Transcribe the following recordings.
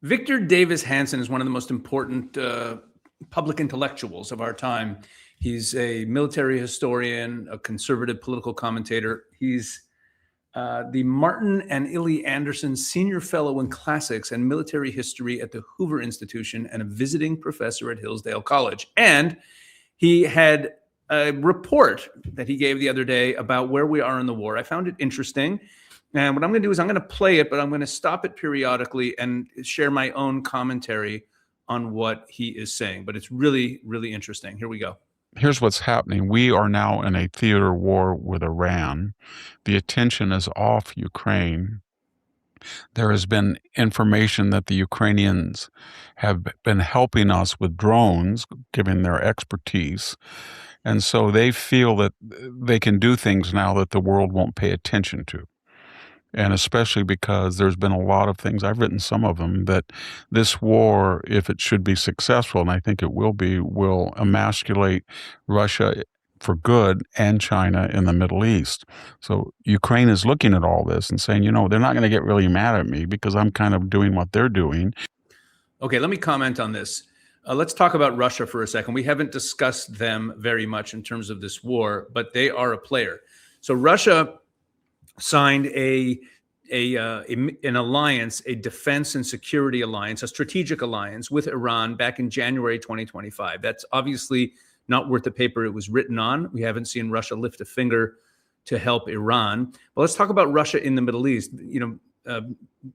Victor Davis Hanson is one of the most important public intellectuals of our time. He's a military historian, a conservative political commentator. He's the Martin and Illie Anderson Senior Fellow in Classics and Military History at the Hoover Institution and a visiting professor at Hillsdale College. And he had a report that he gave the other day about where we are in the war. I found it interesting. And what I'm going to do is I'm going to play it, but I'm going to stop it periodically and share my own commentary on what he is saying. But it's really, really interesting. Here we go. Here's what's happening. We are now in a theater war with Iran. The attention is off Ukraine. There has been information that the Ukrainians have been helping us with drones, given their expertise. And so they feel that they can do things now that the world won't pay attention to. And especially because there's been a lot of things, I've written some of them, that this war, if it should be successful, and I think it will be, will emasculate Russia for good and China in the Middle East. So Ukraine is looking at all this and saying, they're not going to get really mad at me because I'm kind of doing what they're doing. Okay, let me comment on this. Let's talk about Russia for a second. We haven't discussed them very much in terms of this war, but they are a player. So Russia signed an alliance, a defense and security alliance, a strategic alliance with Iran back in January 2025. That's obviously not worth the paper it was written on. We haven't seen Russia lift a finger to help Iran. But let's talk about Russia in the Middle East.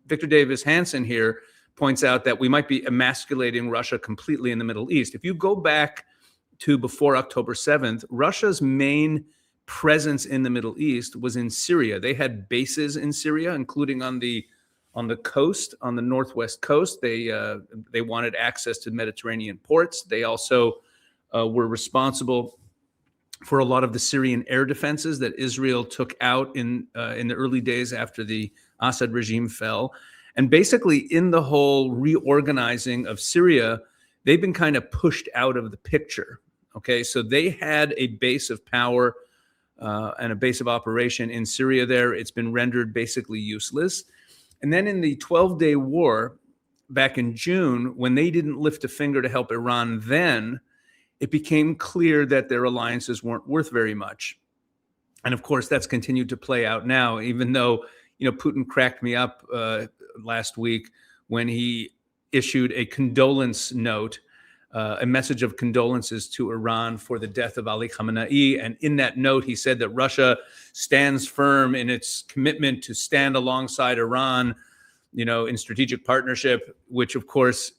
Victor Davis Hanson here points out that we might be emasculating Russia completely in the Middle East. If you go back to before October 7th, Russia's main presence in the Middle East was in Syria. They had bases in Syria, including on the coast, on the northwest coast. They wanted access to Mediterranean ports. They also were responsible for a lot of the Syrian air defenses that Israel took out in the early days after the Assad regime fell. And basically, in the whole reorganizing of Syria, they've been kind of pushed out of the picture. Okay, so they had a base of power and a base of operation in Syria there. It's been rendered basically useless. And then in the 12-day war back in June, when they didn't lift a finger to help Iran then, it became clear that their alliances weren't worth very much. And of course, that's continued to play out now, even though, Putin cracked me up last week when he issued a condolence note, a message of condolences to Iran for the death of Ali Khamenei. And in that note, he said that Russia stands firm in its commitment to stand alongside Iran, in strategic partnership, which of course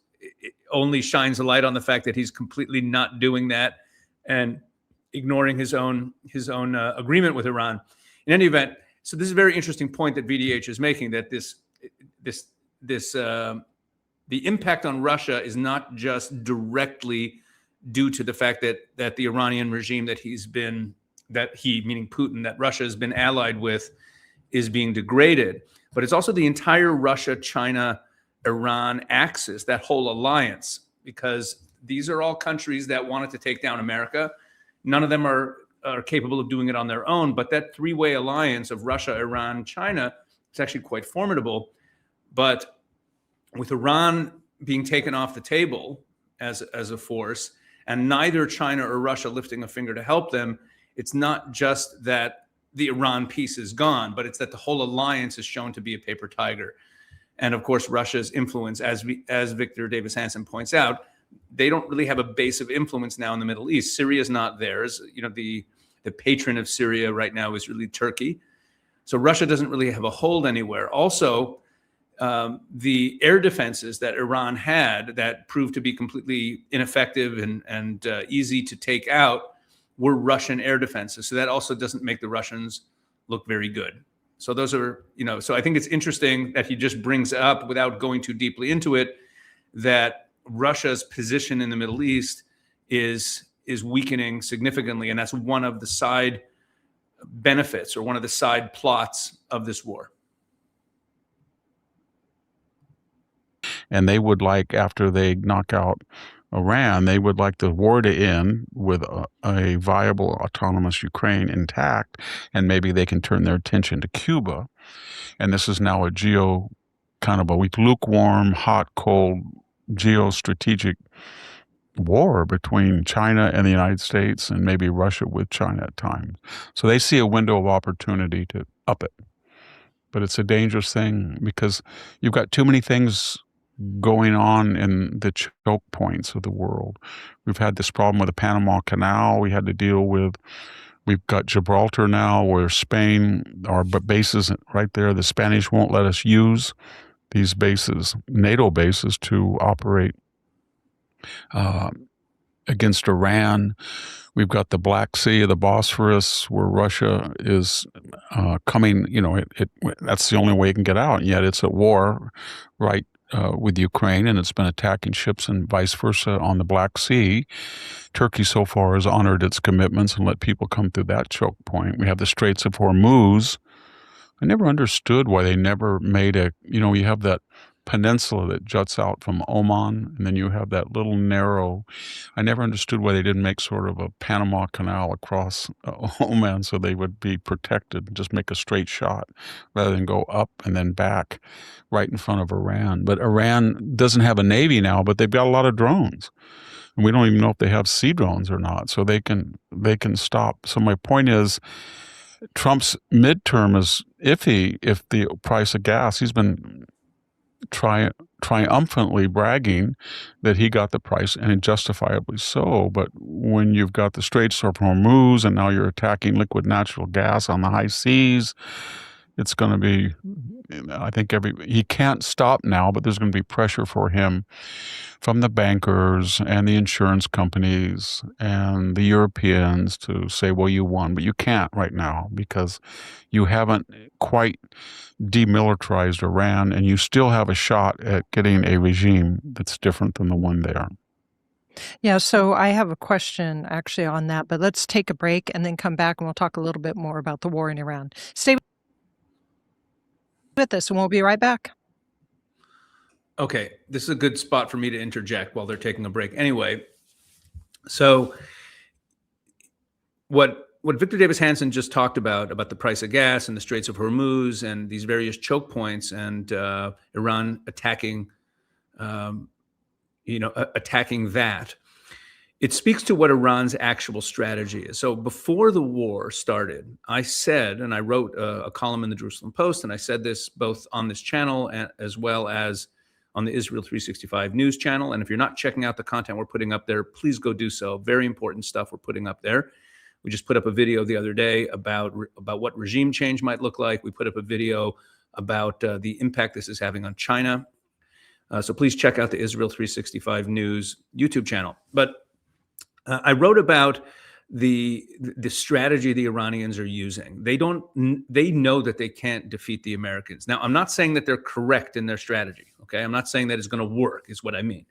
only shines a light on the fact that he's completely not doing that and ignoring his own agreement with Iran. In any event, so this is a very interesting point that VDH is making, that the impact on Russia is not just directly due to the fact that the Iranian regime meaning Putin, that Russia has been allied with, is being degraded, but it's also the entire Russia, China, Iran axis, that whole alliance, because these are all countries that wanted to take down America. None of them are capable of doing it on their own, but that three-way alliance of Russia, Iran, China is actually quite formidable. But with Iran being taken off the table as a force, and neither China or Russia lifting a finger to help them, it's not just that the Iran piece is gone, but it's that the whole alliance is shown to be a paper tiger. And of course, Russia's influence, as Victor Davis Hanson points out, they don't really have a base of influence now in the Middle East. Syria is not theirs. The patron of Syria right now is really Turkey. So Russia doesn't really have a hold anywhere. Also, the air defenses that Iran had that proved to be completely ineffective and easy to take out were Russian air defenses. So that also doesn't make the Russians look very good. So those are, so I think it's interesting that he just brings up, without going too deeply into it, that Russia's position in the Middle East is weakening significantly. And that's one of the side benefits or one of the side plots of this war. And they would like, after they knock out Iran, they would like the war to end with a viable autonomous Ukraine intact, and maybe they can turn their attention to Cuba. And this is now a geopolitical kind of a lukewarm, hot, cold geostrategic war between China and the United States, and maybe Russia with China at times. So they see a window of opportunity to up it. But it's a dangerous thing because you've got too many things going on in the choke points of the world. We've had this problem with the Panama Canal. We had to deal with. We've got Gibraltar now, where Spain, our bases right there, the Spanish won't let us use these bases, NATO bases, to operate against Iran. We've got the Black Sea, the Bosphorus, where Russia is coming. That's the only way it can get out. And yet it's at war, right, with Ukraine, and it's been attacking ships and vice versa on the Black Sea. Turkey so far has honored its commitments and let people come through that choke point. We have the Straits of Hormuz. I never understood why they never made you have that peninsula that juts out from Oman, and then you have that little narrow. I never understood why they didn't make sort of a Panama Canal across Oman so they would be protected and just make a straight shot rather than go up and then back right in front of Iran. But Iran doesn't have a navy now, but they've got a lot of drones. And we don't even know if they have sea drones or not, so they can stop. So my point is, Trump's midterm is iffy if the price of gas. He's been triumphantly bragging that he got the price, and justifiably so. But when you've got the Straits of Hormuz and now you're attacking liquid natural gas on the high seas, it's going to be, I think he can't stop now, but there's going to be pressure for him from the bankers and the insurance companies and the Europeans to say, well, you won, but you can't right now because you haven't quite demilitarized Iran, and you still have a shot at getting a regime that's different than the one there. Yeah, so I have a question actually on that, but let's take a break and then come back and we'll talk a little bit more about the war in Iran. Stay with us and we'll be right back. Okay, this is a good spot for me to interject while they're taking a break. Anyway, so what Victor Davis Hanson just talked about the price of gas and the Straits of Hormuz and these various choke points and Iran attacking, attacking that, it speaks to what Iran's actual strategy is. So before the war started, I said, and I wrote a column in the Jerusalem Post, and I said this both on this channel as well as on the Israel 365 news channel. And if you're not checking out the content we're putting up there, please go do so. Very important stuff we're putting up there. We just put up a video the other day about what regime change might look like. We put up a video about the impact this is having on China. So please check out the Israel 365 news YouTube channel. But I wrote about the strategy the Iranians are using. They know that they can't defeat the Americans. Now, I'm not saying that they're correct in their strategy. Okay, I'm not saying that it's going to work, is what I mean.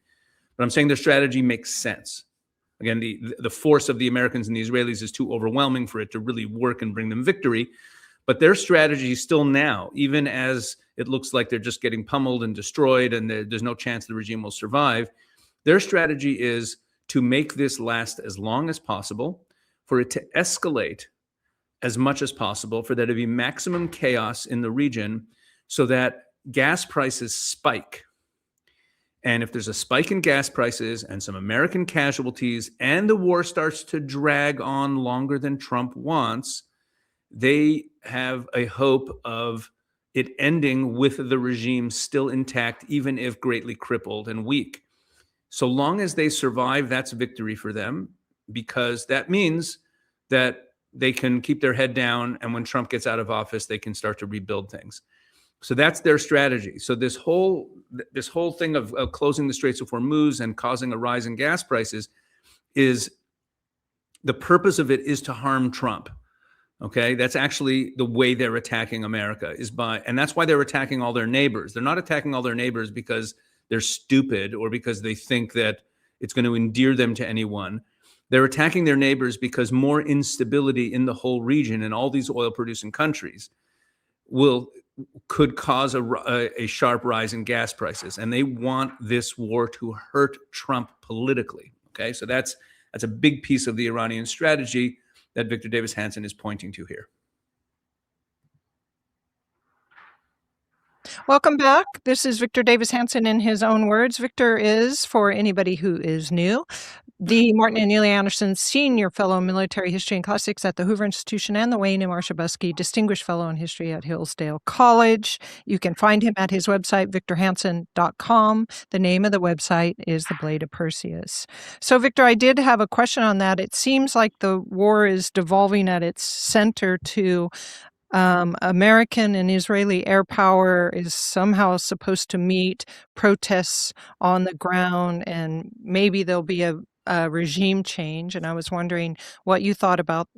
But I'm saying their strategy makes sense. Again, the force of the Americans and the Israelis is too overwhelming for it to really work and bring them victory. But their strategy still now, even as it looks like they're just getting pummeled and destroyed and there's no chance the regime will survive, their strategy is to make this last as long as possible, for it to escalate as much as possible, for there to be maximum chaos in the region so that gas prices spike. And if there's a spike in gas prices and some American casualties and the war starts to drag on longer than Trump wants, they have a hope of it ending with the regime still intact, even if greatly crippled and weak. So long as they survive, that's victory for them, because that means that they can keep their head down, and when Trump gets out of office, they can start to rebuild things. So that's their strategy. So this whole thing of closing the Straits of Hormuz and causing a rise in gas prices is the purpose of it is to harm Trump. Okay, that's actually the way they're attacking America and that's why they're attacking all their neighbors. They're not attacking all their neighbors because they're stupid or because they think that it's going to endear them to anyone. They're attacking their neighbors because more instability in the whole region and all these oil-producing countries could cause a sharp rise in gas prices, and they want this war to hurt Trump politically. Okay, so that's a big piece of the Iranian strategy that Victor Davis Hanson is pointing to here. Welcome back. This is Victor Davis Hanson in his own words. Victor is, for anybody who is new, the Martin and Neely Anderson Senior Fellow in Military History and Classics at the Hoover Institution and the Wayne and Marcia Buskey Distinguished Fellow in History at Hillsdale College. You can find him at his website, victorhanson.com. The name of the website is The Blade of Perseus. So, Victor, I did have a question on that. It seems like the war is devolving at its center to American and Israeli air power is somehow supposed to meet protests on the ground, and maybe there'll be a regime change. And I was wondering what you thought about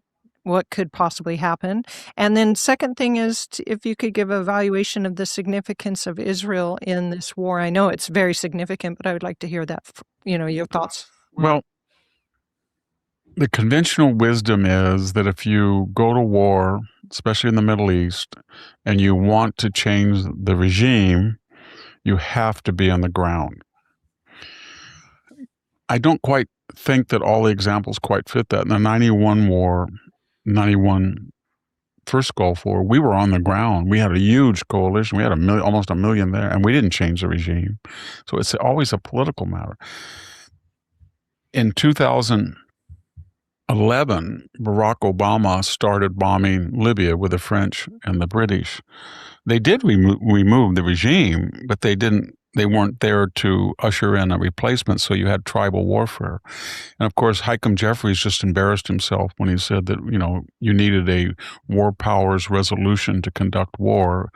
what could possibly happen. And then second thing is if you could give a evaluation of the significance of Israel in this war. I know it's very significant, but I would like to hear that, your thoughts. Well, the conventional wisdom is that if you go to war, especially in the Middle East, and you want to change the regime, you have to be on the ground. I don't quite think that all the examples quite fit that. In the 91 war, 91 first Gulf War, we were on the ground. We had a huge coalition. We had almost a million there, and we didn't change the regime. So it's always a political matter. In 2011, Barack Obama started bombing Libya with the French and the British. They did remove the regime, but they weren't there to usher in a replacement, so you had tribal warfare. And of course, Hakeem Jeffries just embarrassed himself when he said that, you needed a war powers resolution to conduct war,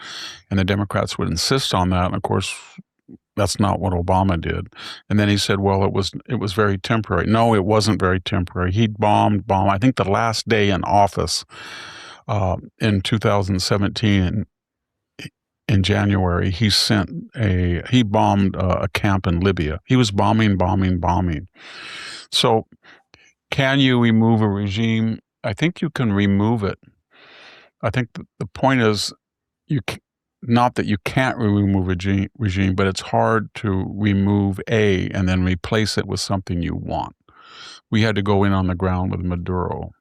and the Democrats would insist on that. And of course, that's not what Obama did. And then he said, well, it was very temporary. No, it wasn't very temporary. He bombed. I think the last day in office in 2017, in January, he bombed a camp in Libya. He was bombing. So can you remove a regime? I think you can remove it. I think the point is not that you can't remove a regime, but it's hard to remove and then replace it with something you want. We had to go in on the ground with Maduro.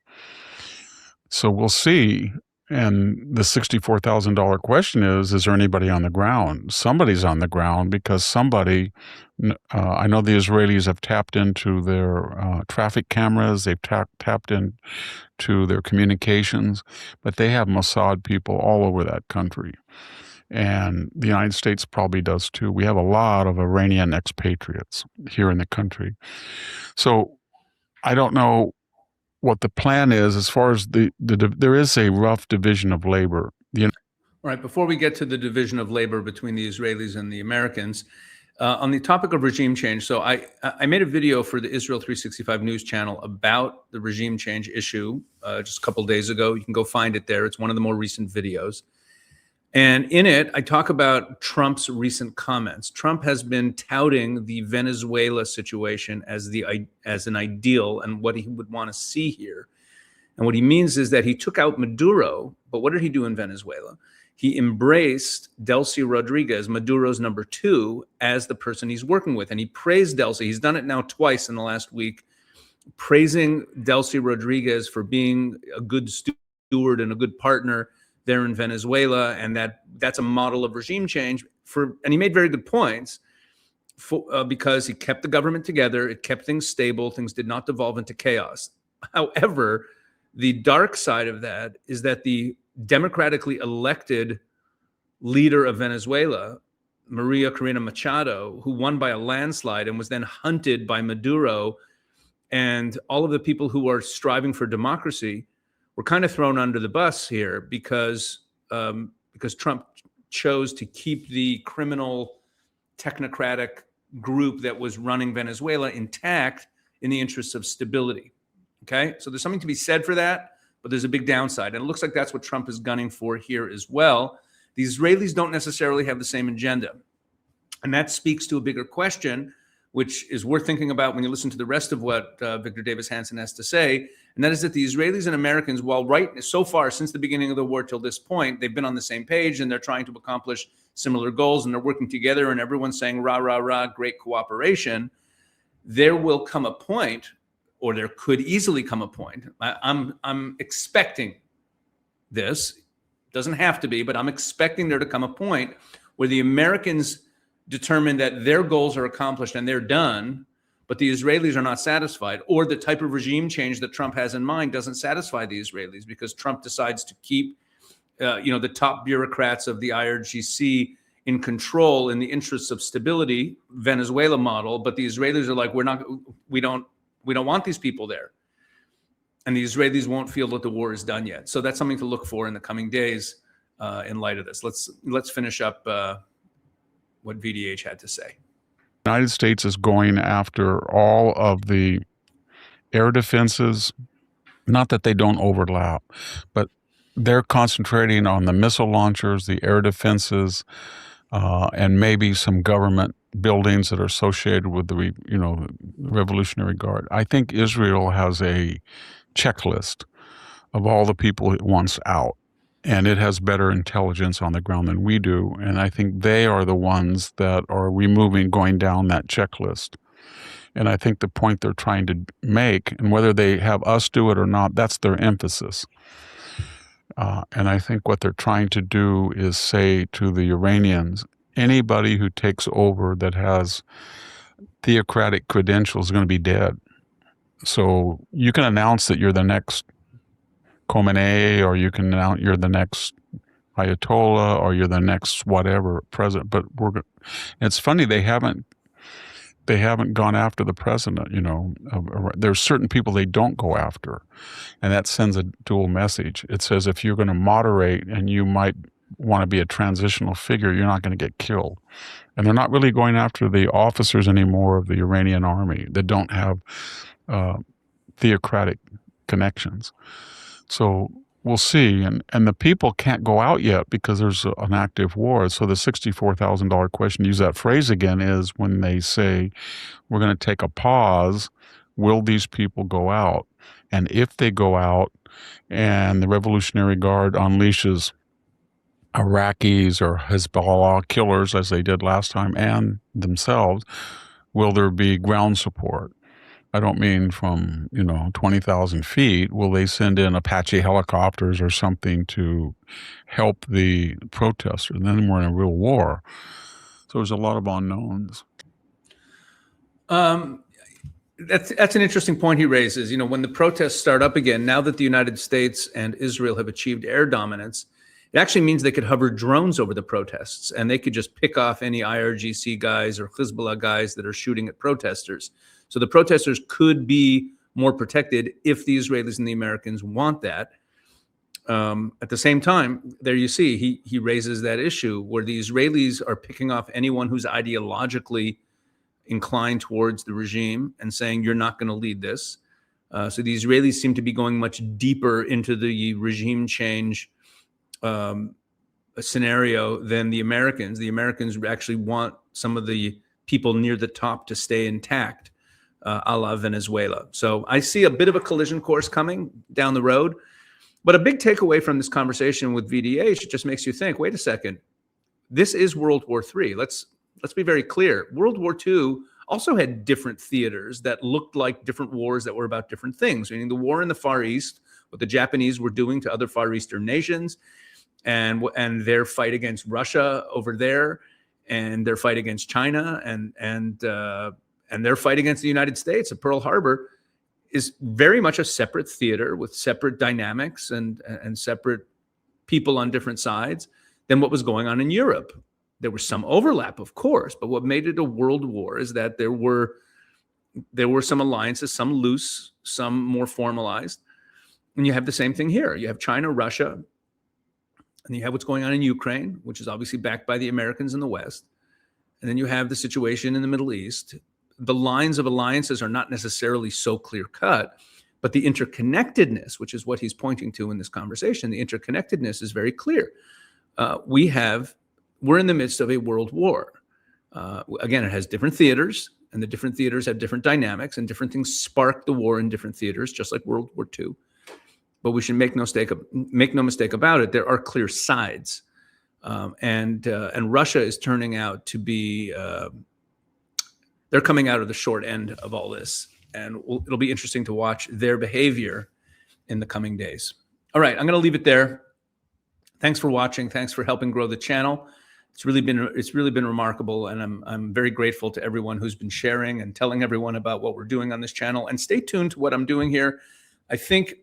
So we'll see. And the $64,000 question is there anybody on the ground? Somebody's on the ground because somebody, I know the Israelis have tapped into their traffic cameras, they've tapped into their communications, but they have Mossad people all over that country. And the United States probably does too. We have a lot of Iranian expatriates here in the country. So I don't know what the plan is as far as there is a rough division of labor. All right, before we get to the division of labor between the Israelis and the Americans, on the topic of regime change, so I made a video for the Israel 365 news channel about the regime change issue just a couple days ago. You can go find it there. It's one of the more recent videos. And in it, I talk about Trump's recent comments. Trump has been touting the Venezuela situation as an ideal and what he would want to see here. And what he means is that he took out Maduro, but what did he do in Venezuela? He embraced Delcy Rodriguez, Maduro's number 2, as the person he's working with. And he praised Delcy. He's done it now twice in the last week, praising Delcy Rodriguez for being a good steward and a good partner there in Venezuela, and that's a model of regime change. And he made very good points because he kept the government together, it kept things stable, things did not devolve into chaos. However, the dark side of that is that the democratically elected leader of Venezuela, Maria Corina Machado, who won by a landslide and was then hunted by Maduro, and all of the people who are striving for democracy, we're kind of thrown under the bus here because Trump chose to keep the criminal technocratic group that was running Venezuela intact in the interests of stability. Okay, so there's something to be said for that, but there's a big downside. And it looks like that's what Trump is gunning for here as well. The Israelis don't necessarily have the same agenda. And that speaks to a bigger question, which is worth thinking about when you listen to the rest of what Victor Davis Hanson has to say. And that is that the Israelis and Americans, while so far since the beginning of the war till this point, they've been on the same page and they're trying to accomplish similar goals and they're working together and everyone's saying, rah, rah, rah, great cooperation. There will come a point, or there could easily come a point. I'm expecting this. Doesn't have to be, but I'm expecting there to come a point where the Americans determine that their goals are accomplished and they're done, but the Israelis are not satisfied, or the type of regime change that Trump has in mind doesn't satisfy the Israelis because Trump decides to keep the top bureaucrats of the IRGC in control in the interests of stability, Venezuela model, but the Israelis are like, we don't want these people there. And the Israelis won't feel that the war is done yet. So that's something to look for in the coming days in light of this. Let's finish up what VDH had to say. The United States is going after all of the air defenses, not that they don't overlap, but they're concentrating on the missile launchers, the air defenses, and maybe some government buildings that are associated with the Revolutionary Guard. I think Israel has a checklist of all the people it wants out, and it has better intelligence on the ground than we do. And I think they are the ones that are going down that checklist. And I think the point they're trying to make, and whether they have us do it or not, that's their emphasis. And I think what they're trying to do is say to the Iranians, anybody who takes over that has theocratic credentials is going to be dead. So you can announce that you're the next Khomeini, or you can announce you're the next Ayatollah, or you're the next whatever president. But it's funny, they haven't gone after the president. There's certain people they don't go after, and that sends a dual message. It says if you're going to moderate and you might want to be a transitional figure, you're not going to get killed. And they're not really going after the officers anymore of the Iranian army that don't have theocratic connections. So we'll see. And the people can't go out yet because there's an active war. So the $64,000 question, use that phrase again, is when they say, we're going to take a pause, will these people go out? And if they go out and the Revolutionary Guard unleashes Iraqis or Hezbollah killers, as they did last time, and themselves, will there be ground support? I don't mean from, 20,000 feet. Will they send in Apache helicopters or something to help the protesters? And then we're in a real war. So there's a lot of unknowns. That's an interesting point he raises. When the protests start up again, now that the United States and Israel have achieved air dominance, it actually means they could hover drones over the protests, and they could just pick off any IRGC guys or Hezbollah guys that are shooting at protesters. So the protesters could be more protected if the Israelis and the Americans want that. At the same time, there you see, he raises that issue where the Israelis are picking off anyone who's ideologically inclined towards the regime and saying, you're not going to lead this. So the Israelis seem to be going much deeper into the regime change scenario than the Americans. The Americans actually want some of the people near the top to stay intact, a la Venezuela. So I see a bit of a collision course coming down the road. But a big takeaway from this conversation with VDH, it just makes you think, wait a second, this is World War III. Let's be very clear. World War II also had different theaters that looked like different wars that were about different things, meaning the war in the Far East, what the Japanese were doing to other Far Eastern nations, and their fight against Russia over there, and their fight against China, and their fight against the United States at Pearl Harbor is very much a separate theater with separate dynamics and separate people on different sides than what was going on in Europe. There was some overlap, of course, but what made it a world war is that there were some alliances, some loose, some more formalized. And you have the same thing here. You have China, Russia, and you have what's going on in Ukraine, which is obviously backed by the Americans in the West. And then you have the situation in the Middle East. The lines of alliances are not necessarily so clear-cut, but the interconnectedness, which is what he's pointing to in this conversation, the interconnectedness is very clear. We're in the midst of a world war. Again, it has different theaters, and the different theaters have different dynamics, and different things spark the war in different theaters, just like World War II. But we should make no mistake about it. There are clear sides, and Russia is turning out to be. They're coming out of the short end of all this, and it'll be interesting to watch their behavior in the coming days. All right, I'm going to leave it there. Thanks for watching. Thanks for helping grow the channel. it's really been remarkable, and I'm very grateful to everyone who's been sharing and telling everyone about what we're doing on this channel. And stay tuned to what I'm doing here. I think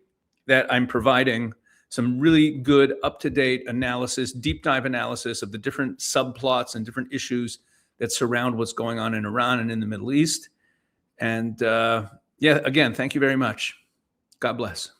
that I'm providing some really good, up-to-date analysis, deep dive analysis of the different subplots and different issues that surround what's going on in Iran and in the Middle East. And again, thank you very much. God bless.